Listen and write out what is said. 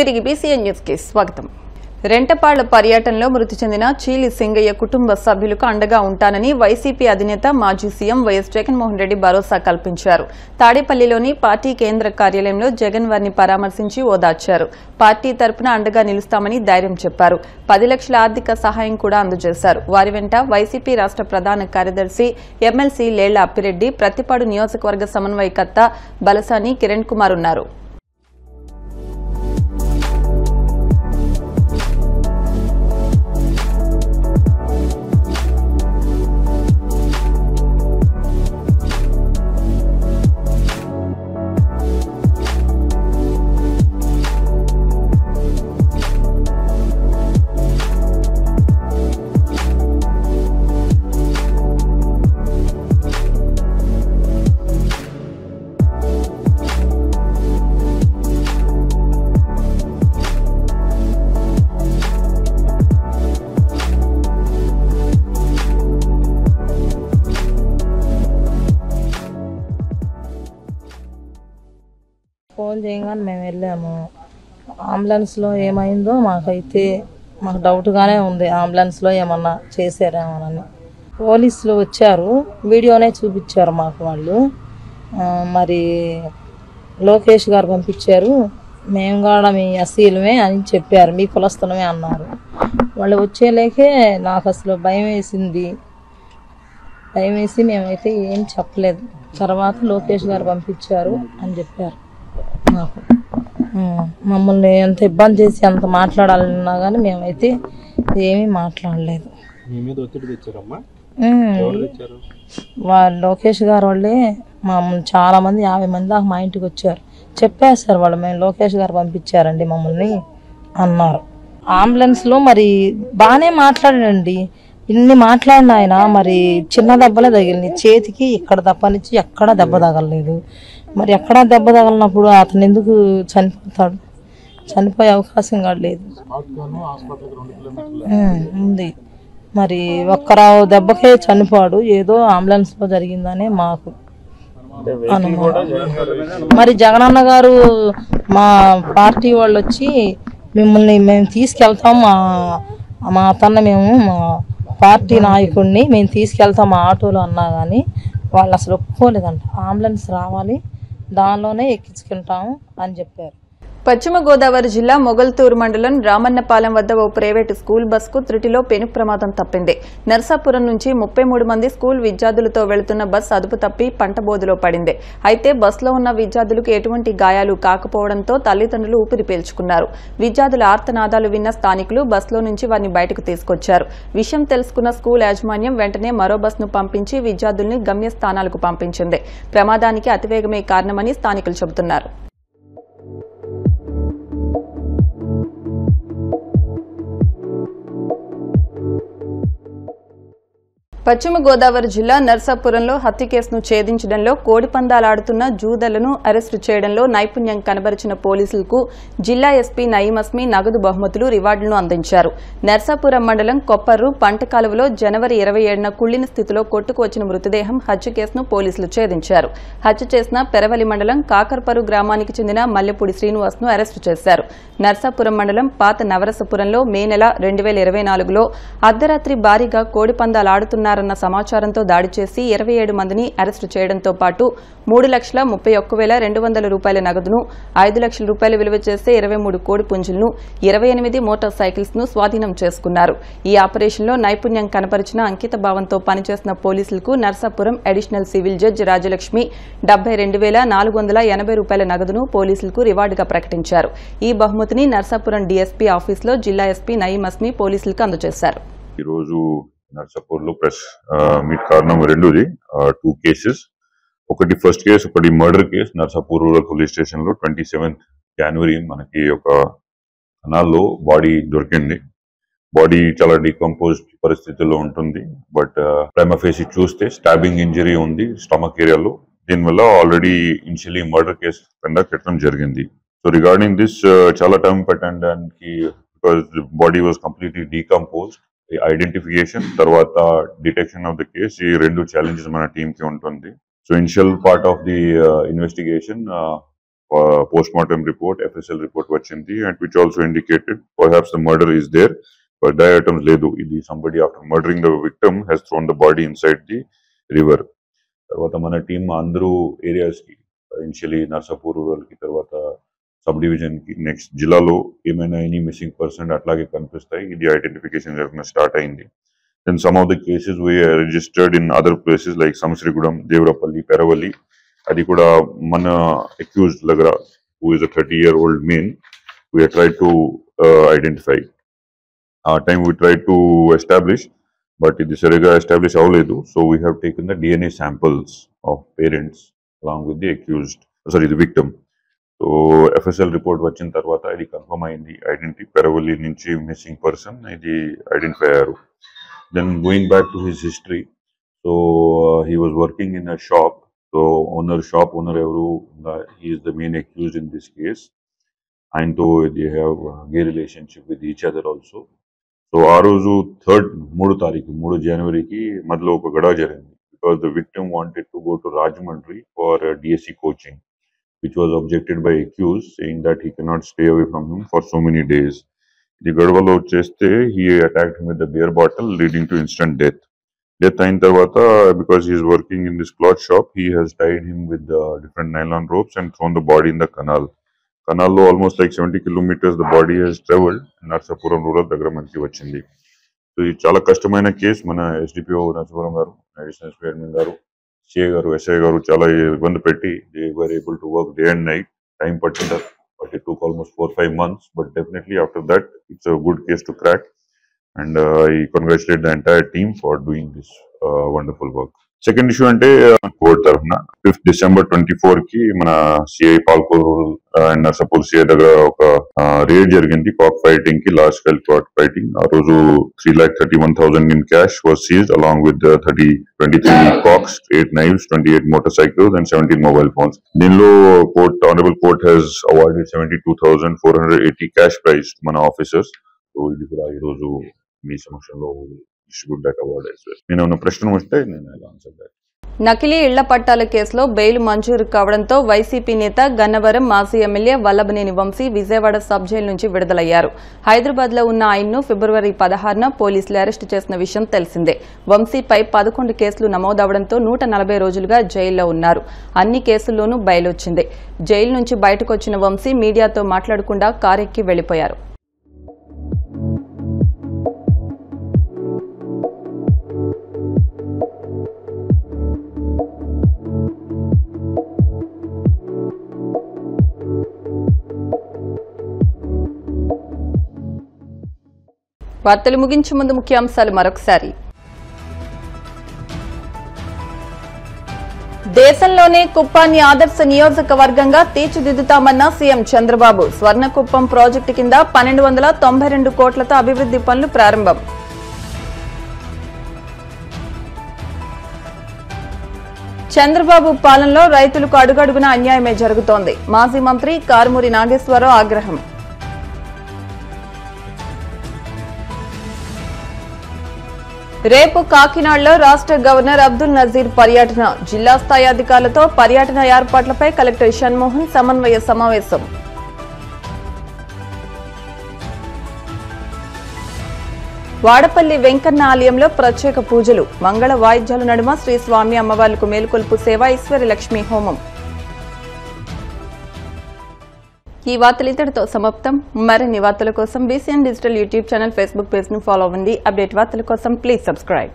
తిరిగి BCN news కి స్వాగతం. రెంటపాళ్ల పర్యటనలో మృతి చెందిన చీలి సింగయ్య కుటుంబ సభ్యులకు అండగా ఉంటానని వైసీపీ అధినేత మాజీ సీఎం వైఎస్ జగన్మోహన్ రెడ్డి భరోసా కల్పించారు. తాడేపల్లిలోని పార్టీ కేంద్ర కార్యాలయంలో జగన్ వారిని పరామర్శించి ఓదార్చారు. పార్టీ తరపున అండగా నిలుస్తామని ధైర్యం చెప్పారు. 10 లక్షల ఆర్థిక సహాయం కూడా అందజేశారు. వారి వెంట వైసీపీ రాష్ట్ర ప్రధాన కార్యదర్శి ఎమ్మెల్సీ లేళ్ల అప్పిరెడ్డి, ప్రతిపాడు నియోజకవర్గ సమన్వయకర్త బలసాని కిరణ్ కుమార్ ఉన్నారు. ఫోన్ చేయగానే మేము వెళ్ళాము. అంబులెన్స్లో ఏమైందో మాకు డౌట్గానే ఉంది. అంబులెన్స్లో ఏమన్నా చేశారేమోనని. పోలీసులు వచ్చారు, వీడియోనే చూపించారు మాకు వాళ్ళు. మరి లోకేష్ గారు పంపించారు, మేము కూడా మీ అసీలమే అని చెప్పారు, మీ కులస్తులమే అన్నారు. వాళ్ళు వచ్చేలేకే నాకు అసలు భయం వేసి మేమైతే ఏం చెప్పలేదు. తర్వాత లోకేష్ గారు పంపించారు అని చెప్పారు. మాకు మమ్మల్ని ఎంత ఇబ్బంది చేసి ఎంత మాట్లాడాలన్నా కానీ మేమైతే ఏమీ మాట్లాడలేదు. లోకేష్ గారు వాళ్ళే మమ్మల్ని చాలా మంది 50 మంది దాకా మా ఇంటికి వచ్చారు. చెప్పేశారు వాళ్ళు, మేము లోకేష్ గారు పంపించారండి మమ్మల్ని అన్నారు. అంబులెన్స్లో మరి బాగానే మాట్లాడండి, ఇన్ని మాట్లాడిన ఆయన మరి చిన్న దెబ్బలే తగిలింది చేతికి, ఇక్కడ తప్పనిచ్చి ఎక్కడా దెబ్బ తగలలేదు. మరి ఎక్కడా దెబ్బ తగలినప్పుడు అతను ఎందుకు చనిపోతాడు? చనిపోయే అవకాశం కూడా లేదు ఉంది. మరి ఒక్కరావు దెబ్బకే చనిపోడు, ఏదో అంబులెన్స్లో జరిగిందనే మాకు అనుమానం. మరి జగనన్న గారు మా పార్టీ వాళ్ళు వచ్చి మేము తీసుకెళ్తాం, మా పార్టీ నాయకుడిని మేము తీసుకెళ్తాం మా ఆటోలో అన్నా కానీ వాళ్ళు అసలు ఒప్పుకోలేదంట. అంబులెన్స్ రావాలి, దానిలోనే ఎక్కించుకుంటాము అని చెప్పారు. పశ్చిమ గోదావరి జిల్లా మొగల్తూరు మండలం రామన్నపాలెం వద్ద ఓ ప్రైవేటు స్కూల్ బస్కు త్రుటిలో పెను ప్రమాదం తప్పింది. నర్సాపురం నుంచి 33 మంది స్కూల్ విద్యార్థులతో వెళుతున్న బస్ అదుపు తప్పి పంటబోదులో పడింది. అయితే బస్సులో ఉన్న విద్యార్థులకు ఎటువంటి గాయాలు కాకపోవడంతో తల్లిదండ్రులు ఊపిరి పీల్చుకున్నారు. విద్యార్థుల ఆర్తనాదాలు విన్న స్థానికులు బస్సులో నుంచి వారిని బయటకు తీసుకొచ్చారు. విషయం తెలుసుకున్న స్కూల్ యాజమాన్యం వెంటనే మరో బస్సును పంపించి విద్యార్థుల్ని గమ్యస్థానాలకు పంపించింది. ప్రమాదానికి అతివేగమే కారణమని స్థానికులు చెబుతున్నారు. పశ్చిమ గోదావరి జిల్లా నర్సాపురంలో హత్య కేసును ఛేదించడంలో కోడిపందాలాడుతున్న జూదలను అరెస్టు చేయడంలో నైపుణ్యం కనబరిచిన పోలీసులకు జిల్లా ఎస్పీ నయీం అస్మీ నగదు బహుమతులు, రివార్డులను అందించారు. నర్సాపురం మండలం కొప్పర్రు పంట కాలువలో జనవరి 27న కుళ్లిన స్థితిలో కొట్టుకు వచ్చిన మృతదేహం హత్య కేసును పోలీసులు ఛేదించారు. హత్య చేసిన పెరవలి మండలం కాకర్పరు గ్రామానికి చెందిన మల్లెపూడి శ్రీనివాస్ను అరెస్టు చేశారు. నర్సాపురం మండలం పాత నవరసపురంలో మే నెల 2024లో అర్ధరాత్రి భారీగా కోడిపందాలాడుతున్నారన్న సమాచారంతో దాడి చేసి 27 మందిని అరెస్టు చేయడంతో పాటు 3,31,200 రూపాయల నగదును, 5 లక్షల రూపాయల విలువ చేసే 23 కోడి పుంజులను, 28 మోటార్ సైకిల్స్ ను స్వాధీనం చేసుకున్నారు. ఈ ఆపరేషన్లో నైపుణ్యం కనపరిచిన అంకిత భావంతో పనిచేసిన పోలీసులకు Narsapuram additional civil judge Rajalakshmi 72,480 రూపాయల నగదును పోలీసులకు రివార్డుగా ప్రకటించారు. ఈ బహుమతిని నర్సాపురం డీఎస్పీ ఆఫీసులో జిల్లా ఎస్పీ నయీం అస్మీ పోలీసులకు అందజేశారు. నర్సాపూర్లో ప్రెస్ మీట్ కారణం రెండుది 2 కేసెస్. ఒకటి ఫస్ట్ కేసు, ఒకటి murder case Narsapur rural police station లో 27 జనవరి మనకి ఒక కనాల్లో బాడీ దొరికింది. బాడీ చాలా డికంపోజ్డ్ పరిస్థితుల్లో ఉంటుంది. బట్ ప్రైమా ఫేసి చూస్తే స్టాబింగ్ ఇంజరీ ఉంది స్టమక్ ఏరియాలో. దీనివల్ల already initially murder case conduct చేయడం జరిగింది. సో రిగార్డింగ్ దిస్ చాలా టైం పట్టడానికి, because the body was completely decomposed. Identification తర్వాత డిటెక్షన్ ఆఫ్ ద కేస్, ఈ రెండు ఛాలెంజెస్ మన టీమ్ కి ఉంటుంది. So initial part of the investigation post-mortem report FSL report వచ్చింది, and which also indicated perhaps the murder is there, but die items లేదు. ఇది somebody after murdering the victim has thrown the body inside the river. తర్వాత మన team అందరూ areas కి, initially Narsapur rural కి, తర్వాత sub division కి, నెక్స్ట్ జిల్లాలో ఏమైనా ఎనీ మిస్సింగ్ పర్సన్ అట్లాగే కనిపిస్తాయి, ఇది ఐడెంటిఫికేషన్ జరగడం స్టార్ట్ అయింది. Then some of the cases we registered in other places like Samsrigudam, Devrapalli, Peravalli. అది కూడా మన accused Lagra, who is a 30-year-old man, we have tried to identify. Time we tried to establish, but ఇది సరిగా establish అవ్వలేదు. So we have taken the DNA samples of parents along with the accused, the victim. So FSL report వచ్చిన తర్వాత ఇది confirm అయింది, identity Peravalli నుంచి missing person ఇది identify అయ్యారు. Then going back to his history, so he was working in a shop. So shop owner ఎవరు, he is the main accused in this case, and though they have gay relationship with each other also. So ఆ రోజు 3 జనవరికి మధ్యలో ఒక గొడవ జరిగింది, because the victim wanted to go to Rajahmundry for DSC coaching, which was objected by accused, saying that he cannot stay away from him for so many days. The గొడవలో వచ్చేస్తే he attacked him with a beer bottle, leading to instant death. Death అయిన తర్వాత, because he is working in this cloth shop, he has tied him with different nylon ropes and thrown the body in the canal. Canal లో almost like 70 kilometers the body has traveled. Narsapuram rural దగ్గర మనకి వచ్చింది. So ఇది చాలా కష్టమైన case. మన SDPO Narsapuram గారు, additional SP admin గారు, సిఐ గారు, SI గారు చాలా ఇబ్బంది పెట్టి they were able to work day and night. Time పట్టింది, but it took almost 4-5 months, but definitely after that it's a good case to crack, and I congratulate the entire team for doing this wonderful work. Second issue అంటే court తరఫున 5th December 24 కి మన CI Palpur and Narsapur CI దగ్గర ఒక raid జరిగింది, కాక్ fighting కి, large scale కాక్ fighting. ఆ రోజు 3,31,000 in cash was seized, along with 23 cocks, 8 knives, 28 motorcycles and 17 mobile phones. దీనిలో honorable court has awarded 72,480 cash prize to మన ఆఫీసర్స్. సో ఇది కూడా ఈ రోజు మీ సమక్షంలో distribute that award as well. నేను ఉన్న ప్రశ్న వస్తే నేను ఆన్సర్ దాట్. నకిలీ ఇళ్ల పట్టాల కేసులో బెయిల్ మంజూరు కావడంతో వైసీపీ నేత గన్నవరం మాజీ MLA Vallabhaneni Vamsi Vijayawada sub jail నుంచి విడుదలయ్యారు. హైదరాబాద్ లో ఉన్న ఆయన్ను ఫిబ్రవరి 16న పోలీసులు అరెస్టు చేసిన విషయం తెలిసిందే. వంశీపై 11 కేసులు నమోదవడంతో 140 రోజులుగా జైల్లో ఉన్నారు. అన్ని కేసుల్లోనూ బెయిల్ వచ్చింది. జైలు నుంచి బయటకు వచ్చిన వంశీ మీడియాతో మాట్లాడకుండా కారెక్కి వెళ్లిపోయారు. వార్తలు ముగించే ముందు ముఖ్యాంశాలు మరొకసారి. దేశంలోనే కుప్పాన్ని ఆదర్శ నియోజకవర్గంగా తీర్చిదిద్దుతామన్న సీఎం చంద్రబాబు. స్వర్ణకుప్పం ప్రాజెక్టు కింద 1292 కోట్లతో అభివృద్ధి పనులు ప్రారంభం. చంద్రబాబు పాలనలో రైతులకు అడుగడుగున అన్యాయమే జరుగుతోంది. మాజీ మంత్రి కారుమూరి నాగేశ్వరరావు ఆగ్రహం. రేపు కాకినాడలో రాష్ట్ర గవర్నర్ అబ్దుల్ నజీర్ పర్యటన. జిల్లా స్థాయి అధికారులతో పర్యటన ఏర్పాట్లపై కలెక్టర్ షణ్మోహన్ సమన్వయ సమావేశం. వాడపల్లి వెంకన్న ఆలయంలో ప్రత్యేక పూజలు. మంగళ వాయిద్యాల నడుమ శ్రీ స్వామి అమ్మవార్లకు మేలుకొల్పు సేవ, ఈశ్వరలక్ష్మి హోమం. ఈ వార్తలు ఇంతటితో సమాప్తం. మరిన్ని వార్తల కోసం BCN digital YouTube channel, Facebook page ను ఫాలో అవ్వండి. అప్డేట్ వార్తల కోసం ప్లీజ్ సబ్స్క్రైబ్.